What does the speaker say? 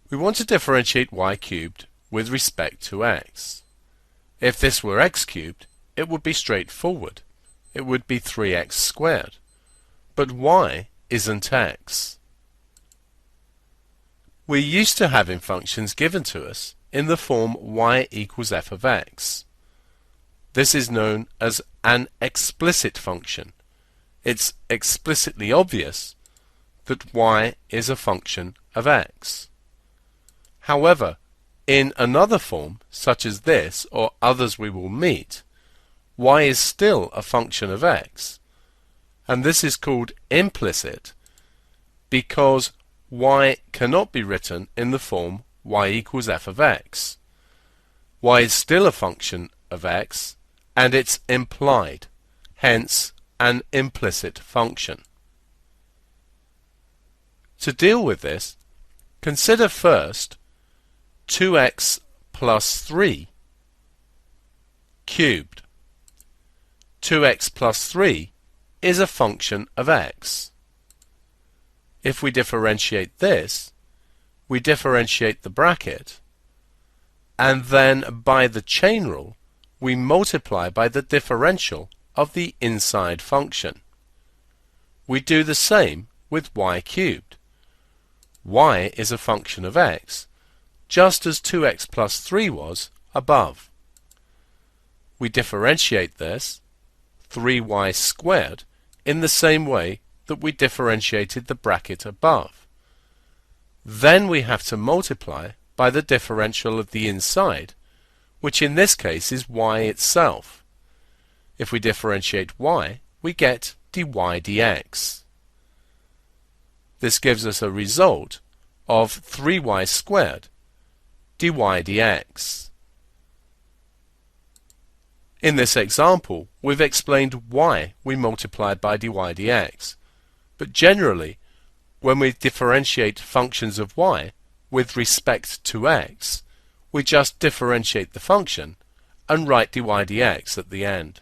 We want to differentiate y cubed with respect to x. If this were x cubed, it would be straightforward. It would be 3x squared. But y isn't x. We're used to having functions given to us in the form y equals f of x. This is known as an explicit function. It's explicitly obvious that y is a function of x. However, in another form, such as this or others we will meet, y is still a function of x, and this is called implicit because y cannot be written in the form y equals f of x. Y is still a function of x, and it's implied, hence an implicit function. To deal with this, consider first 2x plus 3 cubed. 2x plus 3 is a function of x. If we differentiate this, we differentiate the bracket, and then by the chain rule, we multiply by the differential of the inside function. We do the same with y cubed. Y is a function of x, just as 2x plus 3 was above. We differentiate this, 3y squared, in the same way that we differentiated the bracket above. Then we have to multiply by the differential of the inside, which in this case is y itself. If we differentiate y, we get dy dx. This gives us a result of 3y squared dy dx. In this example, we've explained why we multiplied by dy dx, but generally, when we differentiate functions of y with respect to x, we just differentiate the function and write dy dx at the end.